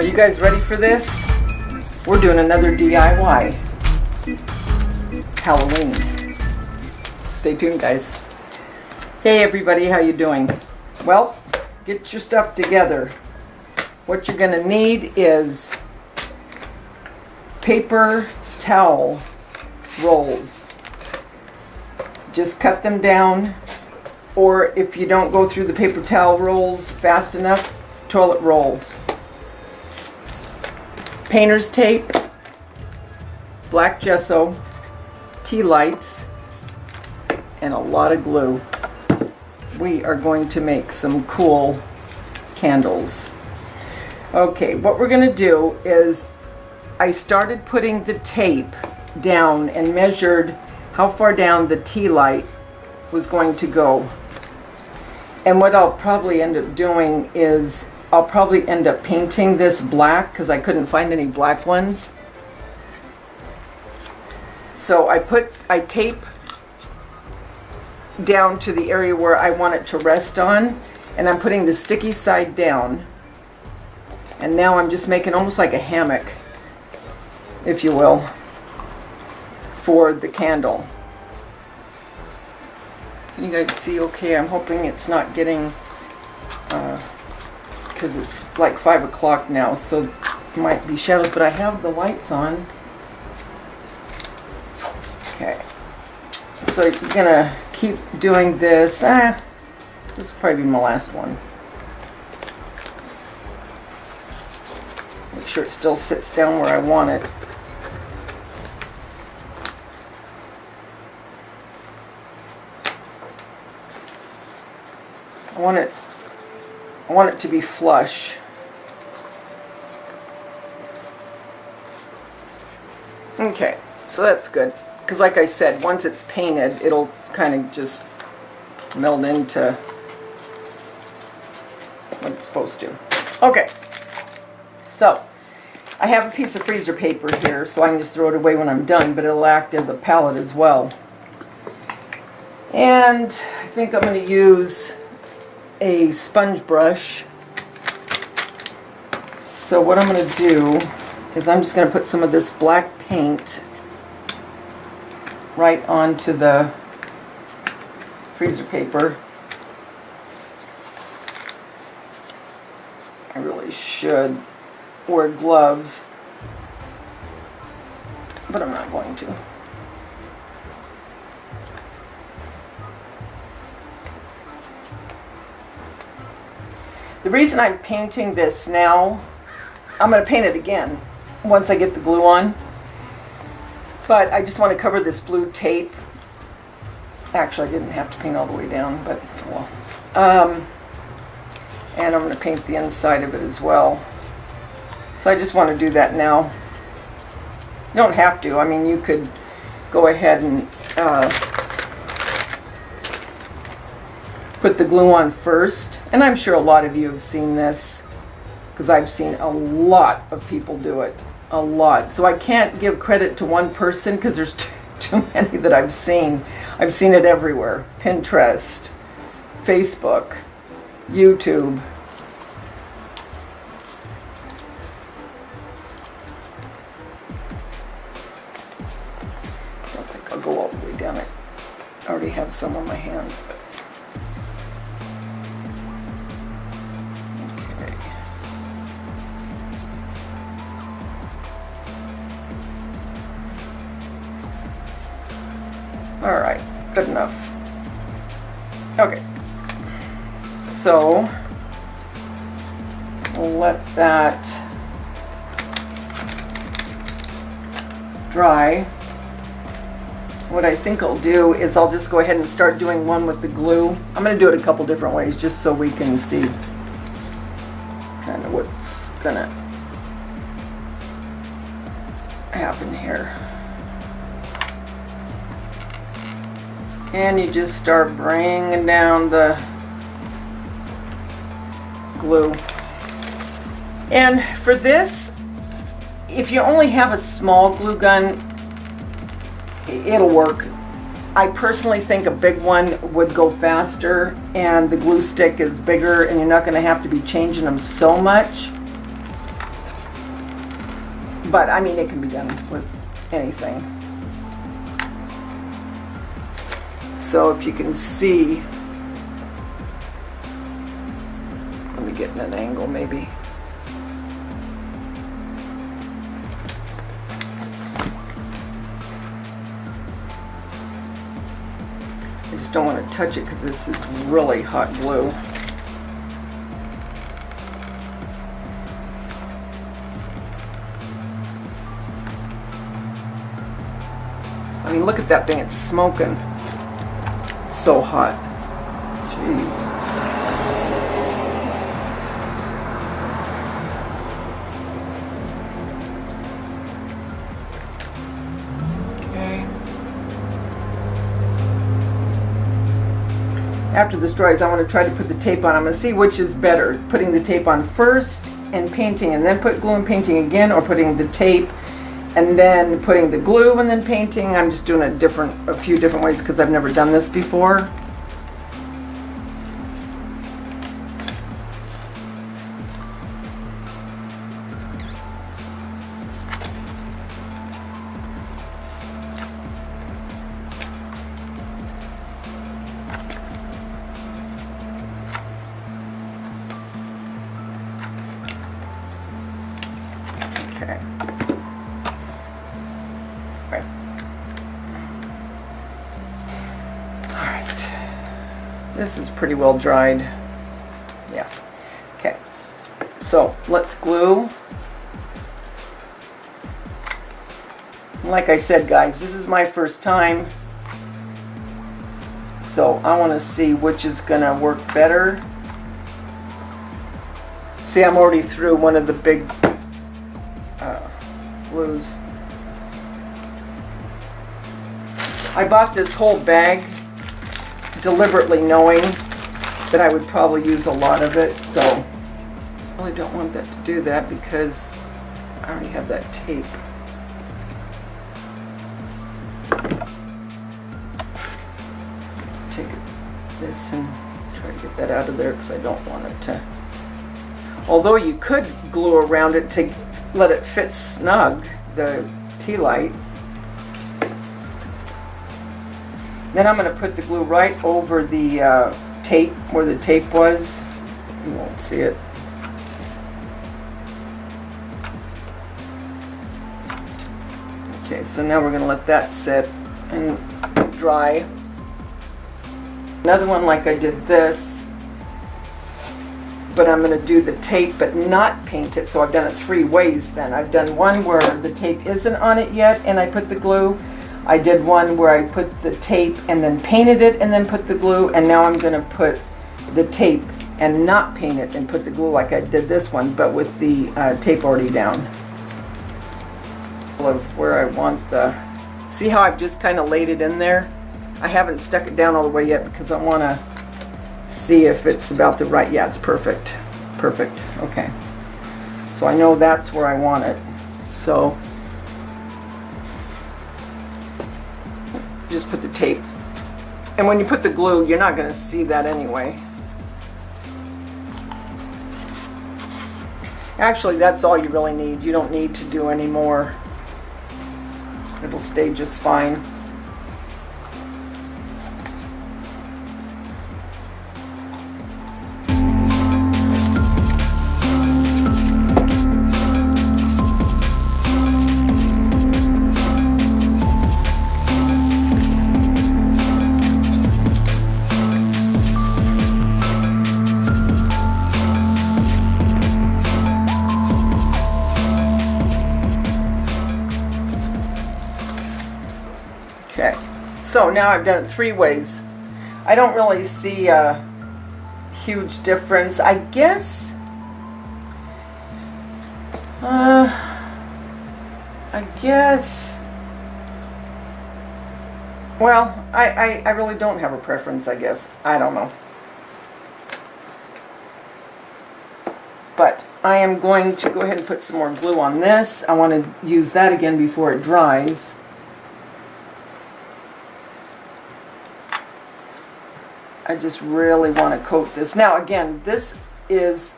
Are you guys ready for this? We're doing another DIY Halloween. Stay tuned, guys. Hey everybody, how you doing? Well, get your stuff together. What you're gonna need is paper towel rolls. Just cut them down, or if you don't go through the paper towel rolls fast enough, toilet rolls. Painter's tape, black gesso, tea lights, and a lot of glue. We are going to make some cool candles. Okay, what we're going to do is I started putting the tape down and measured how far down the tea light was going to go. And what I'll probably end up doing is I'll probably end up painting this black because I couldn't find any black ones. So I tape down to the area where I want it to rest on, and I'm putting the sticky side down. And now I'm just making almost like a hammock, if you will, for the candle. Can you guys see okay? I'm hoping it's not getting because it's like 5 o'clock now, so it might be shadows, but I have the lights on. Okay, so you're gonna keep doing this. This will probably be my last one. Make sure it still sits down where I want it. I want it to be flush. Okay, so that's good. Because like I said, once it's painted, it'll kind of just meld into what it's supposed to. Okay, so I have a piece of freezer paper here, so I can just throw it away when I'm done, but it'll act as a palette as well. And I think I'm going to use a sponge brush. So what I'm going to do is I'm just going to put some of this black paint right onto the freezer paper. I really should wear gloves, but I'm not going to. The reason I'm painting this now, I'm going to paint it again once I get the glue on, but I just want to cover this blue tape. Actually, I didn't have to paint all the way down, but well. And I'm going to paint the inside of it as well. So I just want to do that now. You don't have to. I mean, you could go ahead and put the glue on first. And I'm sure a lot of you have seen this, because I've seen a lot of people do it. A lot. So I can't give credit to one person because there's too many that I've seen. I've seen it everywhere. Pinterest, Facebook, YouTube. I don't think I'll go all the way down it. I already have some on my hands, but alright, good enough. Okay, so we'll let that dry. What I think I'll do is I'll just go ahead and start doing one with the glue. I'm going to do it a couple different ways just so we can see kind of what's going to happen here. And you just start bringing down the glue. And for this, if you only have a small glue gun, it'll work. I personally think a big one would go faster, and the glue stick is bigger and you're not going to have to be changing them so much. But I mean, it can be done with anything. So if you can see, let me get in an angle maybe. I just don't want to touch it because this is really hot glue. I mean, look at that thing, it's smoking. It's so hot. Jeez. Okay. After this dries, I want to try to put the tape on. I'm going to see which is better, putting the tape on first and painting and then put glue and painting again, or putting the tape and then putting the glue and then painting. I'm just doing a few different ways because I've never done this before. Okay. This is pretty well dried. Yeah. Okay. So let's glue. Like I said, guys, this is my first time. So I want to see which is going to work better. See, I'm already through one of the big glues. I bought this whole bag deliberately knowing that I would probably use a lot of it, so I really don't want that to do that because I already have that tape. Take this and try to get that out of there because I don't want it to. Although you could glue around it to let it fit snug, the tea light. Then I'm going to put the glue right over the tape, where the tape was. You won't see it. Okay, so now we're going to let that sit and dry. Another one like I did this, but I'm going to do the tape but not paint it. So I've done it 3 ways then. I've done one where the tape isn't on it yet and I put the glue. I did one where I put the tape and then painted it and then put the glue, and now I'm going to put the tape and not paint it and put the glue like I did this one, but with the tape already down. Of where I want the, see how I've just kind of laid it in there? I haven't stuck it down all the way yet because I want to see if it's about the right, yeah, it's perfect. Perfect, okay. So I know that's where I want it. So just put the tape, and when you put the glue, you're not going to see that anyway. Actually, that's all you really need. You don't need to do any more. It'll stay just fine. Okay, so now I've done it 3 ways. I don't really see a huge difference. I guess, well, I really don't have a preference, I guess. I don't know. But I am going to go ahead and put some more glue on this. I want to use that again before it dries. I just really want to coat this. Now again, this is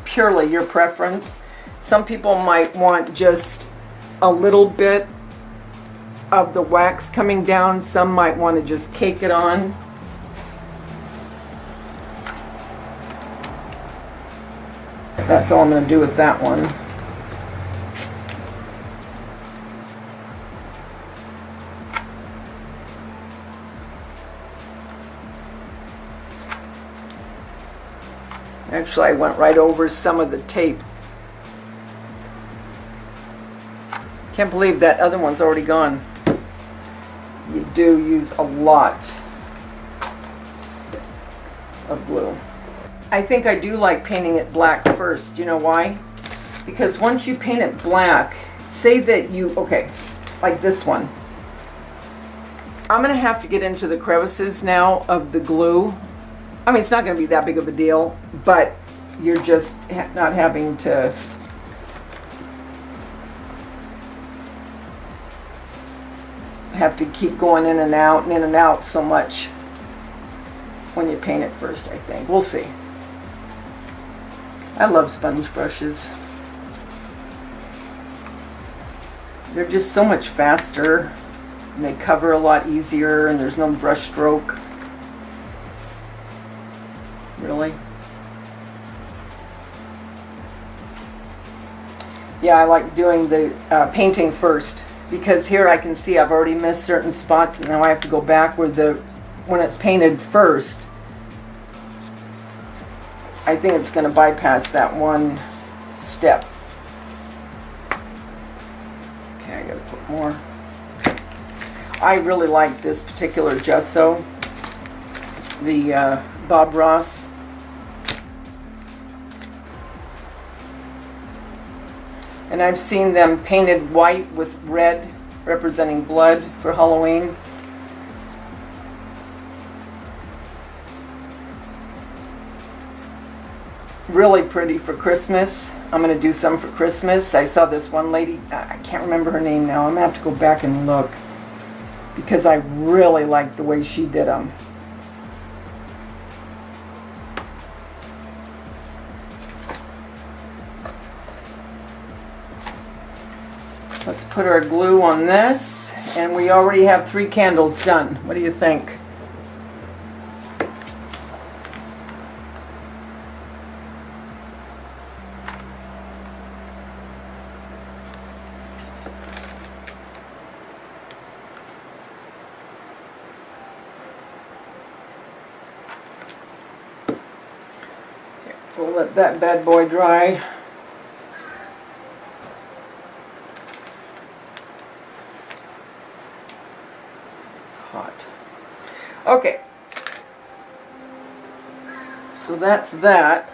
purely your preference. Some people might want just a little bit of the wax coming down. Some might want to just cake it on. That's all I'm going to do with that one. Actually, I went right over some of the tape. Can't believe that other one's already gone. You do use a lot of glue. I think I do like painting it black first. You know why? Because once you paint it black, say that you, okay, like this one. I'm going to have to get into the crevices now of the glue. I mean, it's not going to be that big of a deal, but you're just not having to have to keep going in and out and in and out so much when you paint it first, I think. We'll see. I love sponge brushes. They're just so much faster and they cover a lot easier and there's no brush stroke. Really? Yeah, I like doing the painting first because here I can see I've already missed certain spots and now I have to go back where when it's painted first. I think it's going to bypass that one step. Okay, I got to put more. I really like this particular gesso, the Bob Ross. And I've seen them painted white with red representing blood for Halloween. Really pretty for Christmas. I'm going to do some for Christmas. I saw this one lady, I can't remember her name now. I'm going to have to go back and look because I really like the way she did them. Let's put our glue on this, and we already have 3 candles done. What do you think? Okay, we'll let that bad boy dry. Hot. Okay, so that's that.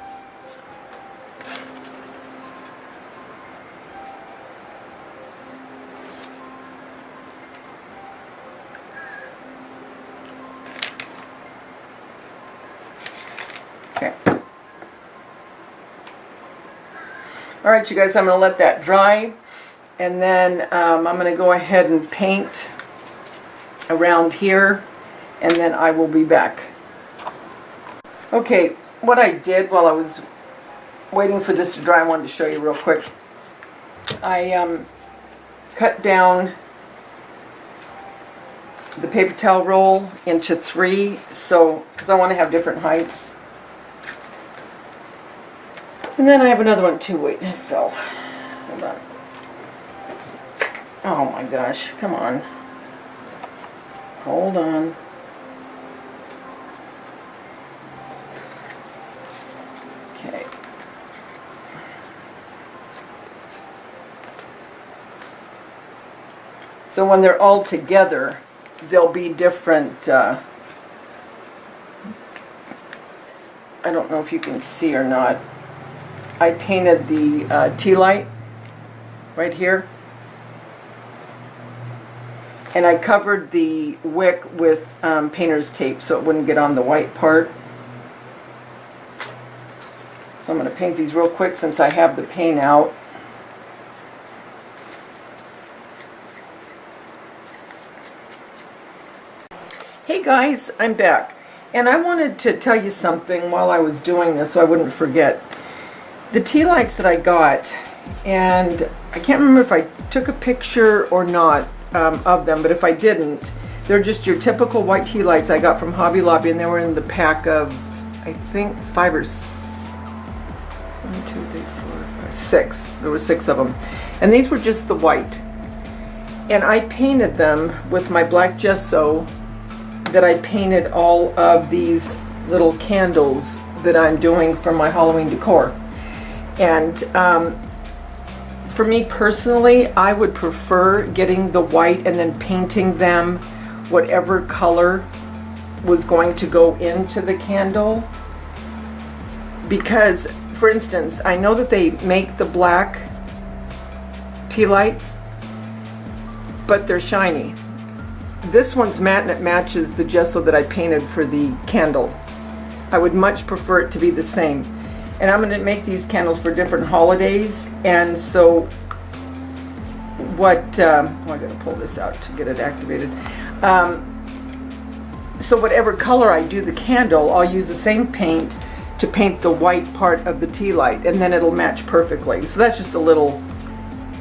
Okay. All right, you guys, I'm going to let that dry, and then I'm going to go ahead and paint around here, and then I will be back. Okay, what I did while I was waiting for this to dry, I wanted to show you real quick. I cut down the paper towel roll into 3, so because I want to have different heights. And then I have another one too. Wait, it fell. Hold on. Oh my gosh, come on. Hold on. Okay. So when they're all together, they'll be different. I don't know if you can see or not. I painted the tea light right here. And I covered the wick with painter's tape so it wouldn't get on the white part. So I'm going to paint these real quick since I have the paint out. Hey guys, I'm back. And I wanted to tell you something while I was doing this so I wouldn't forget. The tea lights that I got and I can't remember if I took a picture or not of them, but if I didn't, they're just your typical white tea lights I got from Hobby Lobby, and they were in the pack of, I think, 5 or 6. There were 6 of them, and these were just the white. And I painted them with my black gesso that I painted all of these little candles that I'm doing for my Halloween decor. And for me personally, I would prefer getting the white and then painting them whatever color was going to go into the candle. Because, for instance, I know that they make the black tea lights, but they're shiny. This one's matte and it matches the gesso that I painted for the candle. I would much prefer it to be the same. And I'm going to make these candles for different holidays, and so what, I gotta pull this out to get it activated. So whatever color I do the candle, I'll use the same paint to paint the white part of the tea light, and then it'll match perfectly. So that's just a little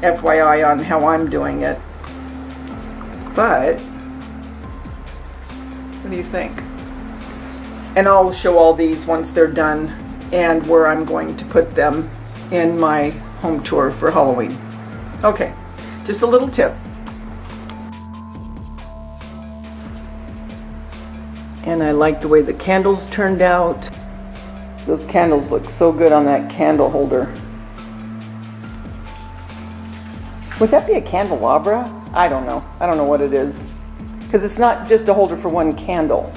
FYI on how I'm doing it. But what do you think? And I'll show all these once they're done and where I'm going to put them in my home tour for Halloween. Okay, just a little tip. And I like the way the candles turned out. Those candles look so good on that candle holder. Would that be a candelabra? I don't know. I don't know what it is. Because it's not just a holder for one candle.